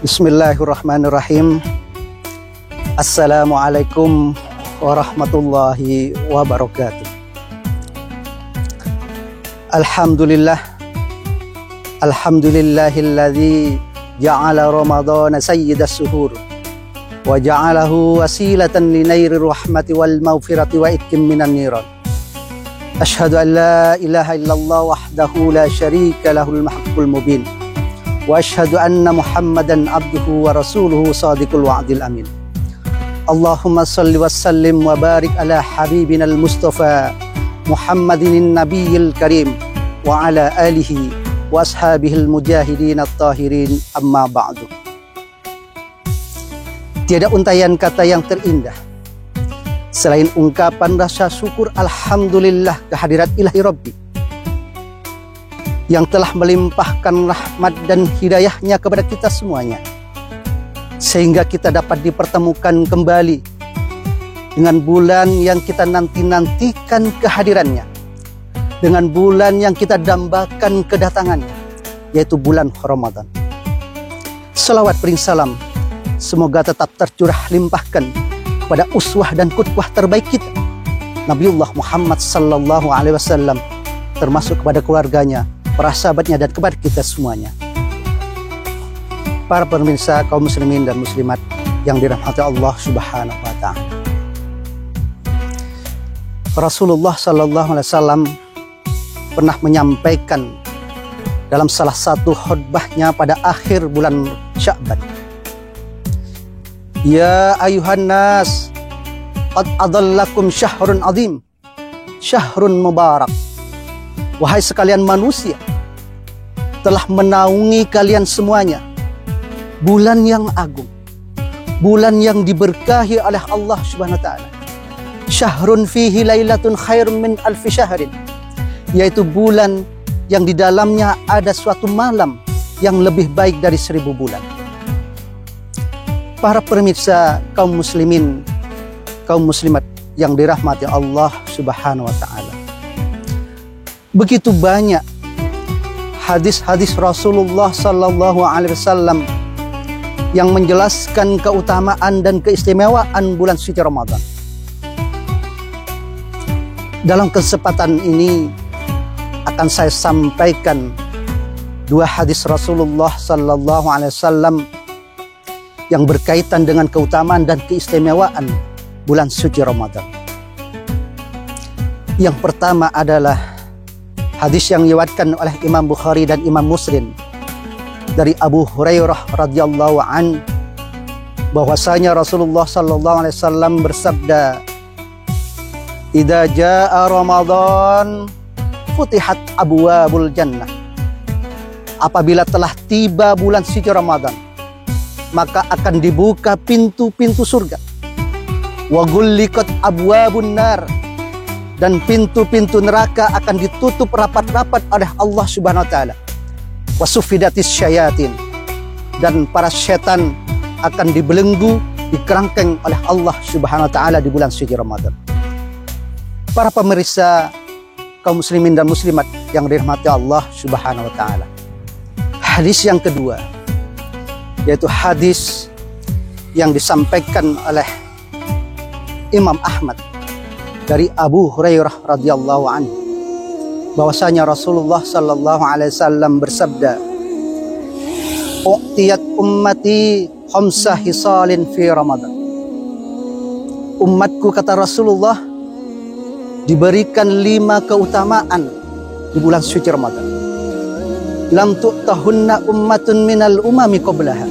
Bismillahirrahmanirrahim. Assalamualaikum warahmatullahi wabarakatuh. Alhamdulillah. Alhamdulillahilladzi ja'ala Ramadhana sayyidas suhur wa ja'alahu wasilatan linairi rahmati wal maghfirati wa itkim minan niran. Ashhadu an la ilaha illallah wahdahu la syarika lahul haqqul mubin. Wa asyhadu anna Muhammadan abduhu wa rasuluhu shadiqul wa'dil amin. Allahumma salli wa sallim wa barik ala habibina al-mustafa Muhammadin nabiyil karim wa ala alihi wa ashabihil mujahidin at-tahirin, amma ba'du. Tiada untayan kata yang terindah selain ungkapan rasa syukur alhamdulillah kehadirat ilahi Rabbi yang telah melimpahkan rahmat dan hidayahnya kepada kita semuanya, sehingga kita dapat dipertemukan kembali dengan bulan yang kita nanti-nantikan kehadirannya, dengan bulan yang kita dambakan kedatangannya, yaitu bulan Ramadan. Selawat bering salam semoga tetap tercurah limpahkan kepada uswah dan qudwah terbaik kita, Nabiullah Muhammad sallallahu alaihi wasallam, termasuk kepada keluarganya, para sahabatnya, dan kepada kita semuanya. Para pemirsa kaum muslimin dan muslimat yang dirahmati Allah Subhanahu wa ta'ala. Rasulullah sallallahu alaihi wasallam pernah menyampaikan dalam salah satu khutbahnya pada akhir bulan Sya'ban, ya ayuhan nas, qad adallakum syahrun azim, syahrun mubarak. Wahai sekalian manusia, telah menaungi kalian semuanya bulan yang agung, bulan yang diberkahi oleh Allah Subhanahu wa ta'ala. Syahrun fihi lailatun khairun min alfi syahrin, yaitu bulan yang di dalamnya ada suatu malam yang lebih baik dari 1000 bulan. Para pemirsa kaum muslimin, kaum muslimat yang dirahmati Allah Subhanahu wa ta'ala, begitu banyak hadis-hadis Rasulullah sallallahu alaihi wasallam yang menjelaskan keutamaan dan keistimewaan bulan suci Ramadan. Dalam kesempatan ini akan saya sampaikan 2 hadis Rasulullah sallallahu alaihi wasallam yang berkaitan dengan keutamaan dan keistimewaan bulan suci Ramadan. Yang pertama adalah hadis yang diriwayatkan oleh Imam Bukhari dan Imam Muslim dari Abu Hurairah radhiyallahu an, bahwasanya Rasulullah sallallahu alaihi wasallam bersabda, "Idza jaa Ramadan futihat abwabul jannah." Apabila telah tiba bulan suci Ramadan, maka akan dibuka pintu-pintu surga. Wa ghulliqat abwabun nar, dan pintu-pintu neraka akan ditutup rapat-rapat oleh Allah Subhanahu wa ta'ala. Wasufidatis syayatin, dan para setan akan dibelenggu, dikerangkeng oleh Allah Subhanahu wa ta'ala di bulan suci Ramadan. Para pemirsa kaum muslimin dan muslimat yang dirahmati Allah Subhanahu wa ta'ala. Hadis yang kedua, yaitu hadis yang disampaikan oleh Imam Ahmad dari Abu Hurairah radhiyallahu anhu, bahwasanya Rasulullah sallallahu alaihi wasallam bersabda, "U'tiyat ummati khamsa hisalin fi Ramadan." Umatku, kata Rasulullah, diberikan 5 keutamaan di bulan suci Ramadan. Lam tu'tahunna ummatun minal umami qablaha,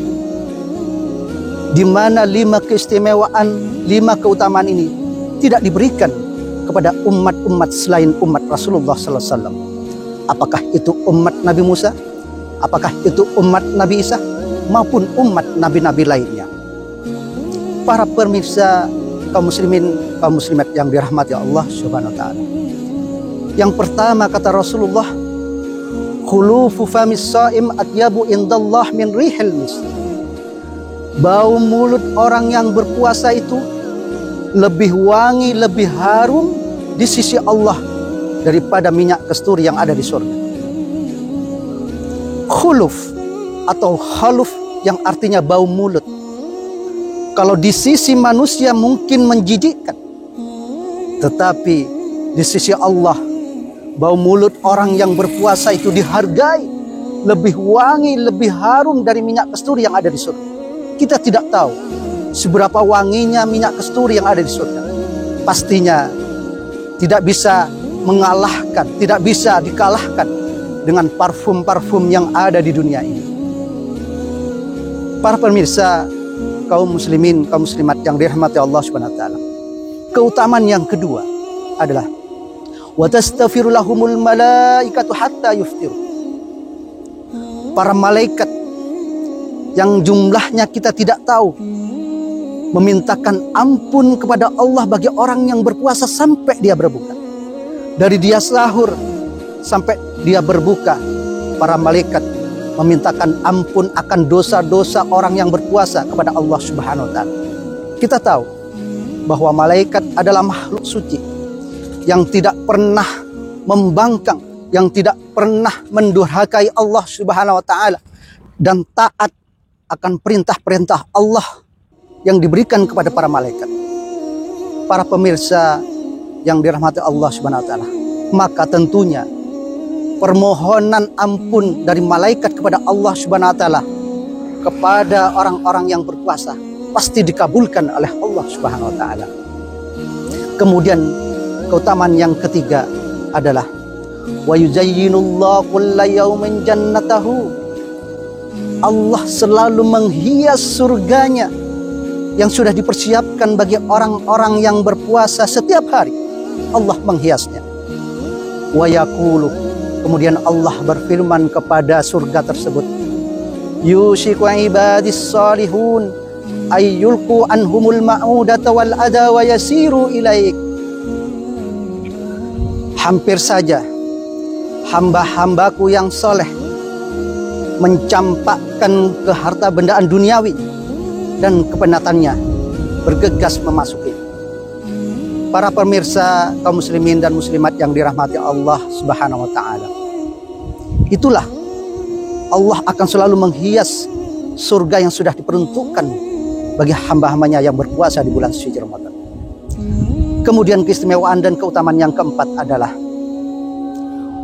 di mana 5 keistimewaan, 5 keutamaan ini tidak diberikan kepada umat-umat selain umat Rasulullah sallallahu alaihi wasallam. Apakah itu umat Nabi Musa, apakah itu umat Nabi Isa, maupun umat nabi-nabi lainnya. Para pemirsa kaum muslimin, kaum muslimat yang dirahmati Allah Subhanahu wa ta'ala. Yang pertama, kata Rasulullah, khulufu famis shaim atyabu indallah min rihil misk. Bau mulut orang yang berpuasa itu lebih wangi, lebih harum di sisi Allah daripada minyak kasturi yang ada di surga. Khuluf atau khaluf yang artinya bau mulut. Kalau di sisi manusia mungkin menjijikkan, tetapi di sisi Allah, bau mulut orang yang berpuasa itu dihargai, lebih wangi, lebih harum dari minyak kasturi yang ada di surga. Kita tidak tahu seberapa wanginya minyak kasturi yang ada di surga. Pastinya tidak bisa mengalahkan, tidak bisa dikalahkan dengan parfum-parfum yang ada di dunia ini. Para pemirsa, kaum muslimin, kaum muslimat yang dirahmati Allah Subhanahu wa taala. Keutamaan yang kedua adalah wa tastaghfiru lahumul malaikatu hatta yuftiru. Para malaikat yang jumlahnya kita tidak tahu memintakan ampun kepada Allah bagi orang yang berpuasa sampai dia berbuka. Dari dia sahur sampai dia berbuka, para malaikat memintakan ampun akan dosa-dosa orang yang berpuasa kepada Allah Subhanahu wa taala. Kita tahu bahwa malaikat adalah makhluk suci yang tidak pernah membangkang, yang tidak pernah mendurhakai Allah Subhanahu wa taala dan taat akan perintah-perintah Allah yang diberikan kepada para malaikat. Para pemirsa yang dirahmati Allah Subhanahu wa taala, maka tentunya permohonan ampun dari malaikat kepada Allah Subhanahu wa taala kepada orang-orang yang berpuasa pasti dikabulkan oleh Allah Subhanahu wa taala. Kemudian keutamaan yang ketiga adalah wa yuzayyinullahu kulla yaumin jannatahu. Allah selalu menghias surganya yang sudah dipersiapkan bagi orang-orang yang berpuasa setiap hari. Allah menghiasnya. Wa yaqulu, kemudian Allah berfirman kepada surga tersebut, yushiku ibadis salihun ayyulqu anhumul ma'udata wal adha wa yasiru ilaik. Hampir saja hamba-hambaku yang soleh mencampakkan ke harta bendaan duniawi dan kepenatannya bergegas memasuki. Para pemirsa kaum muslimin dan muslimat yang dirahmati Allah Subhanahu wa taala, itulah Allah akan selalu menghias surga yang sudah diperuntukkan bagi hamba-hambanya yang berpuasa di bulan suci Ramadan. Kemudian keistimewaan dan keutamaan yang keempat adalah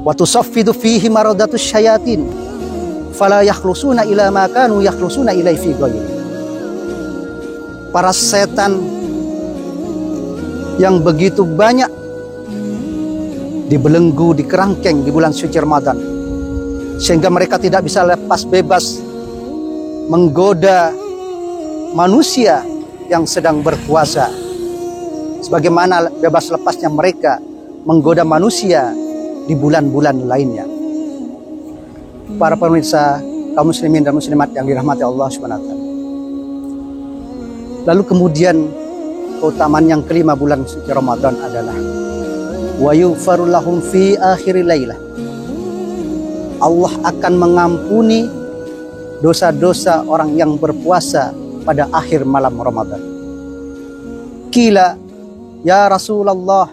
wa tusaffidu fihi maradatus syayatin fala yakhlusuna ila ma kanu yakhlusuna ilai fi ghairi. Para setan yang begitu banyak dibelenggu, dikerangkeng di bulan suci Ramadan, sehingga mereka tidak bisa lepas bebas menggoda manusia yang sedang berpuasa, sebagaimana bebas lepasnya mereka menggoda manusia di bulan-bulan lainnya. Para pemirsa kaum muslimin dan muslimat yang dirahmati Allah Subhanahu wa taala. Lalu kemudian keutamaan yang kelima bulan suci Ramadan adalah wa yughfaru lahum fi akhir lailah. Allah akan mengampuni dosa-dosa orang yang berpuasa pada akhir malam Ramadan. Qila ya Rasulullah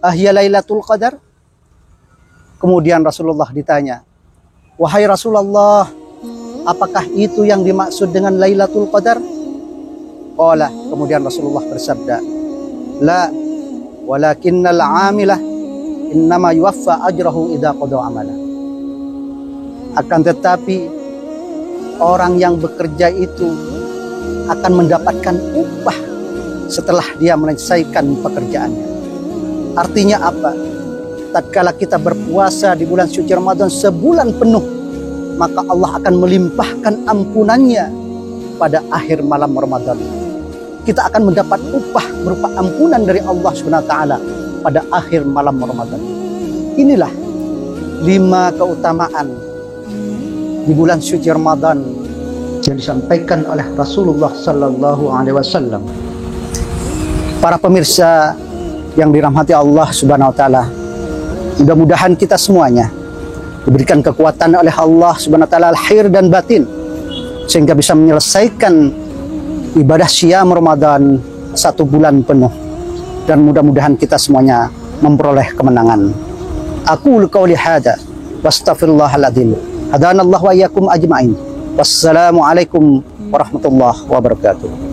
ahya lailatul qadar. Kemudian Rasulullah ditanya, wahai Rasulullah, apakah itu yang dimaksud dengan Lailatul Qadar? Qala, kemudian Rasulullah bersabda, la walakinnal 'amilah innama yuwaffa ajrahu idza qada amala. Akan tetapi orang yang bekerja itu akan mendapatkan upah setelah dia menyelesaikan pekerjaannya. Artinya apa? Tatkala kita berpuasa di bulan suci Ramadan sebulan penuh, maka Allah akan melimpahkan ampunannya pada akhir malam Ramadan. Kita akan mendapat upah berupa ampunan dari Allah Subhanahu wa taala pada akhir malam Ramadan. Inilah 5 keutamaan di bulan suci Ramadan yang disampaikan oleh Rasulullah sallallahu alaihi wasallam. Para pemirsa yang dirahmati Allah Subhanahu wa taala, mudah-mudahan kita semuanya diberikan kekuatan oleh Allah Subhanahu wa taala lahir dan batin sehingga bisa menyelesaikan ibadah syiyam Ramadan 1 bulan penuh, dan mudah-mudahan kita semuanya memperoleh kemenangan. Aku qauli hada wastaghfirullahal adzim. Hadanallahu wa iyyakum ajma'in. Wassalamualaikum warahmatullahi wabarakatuh.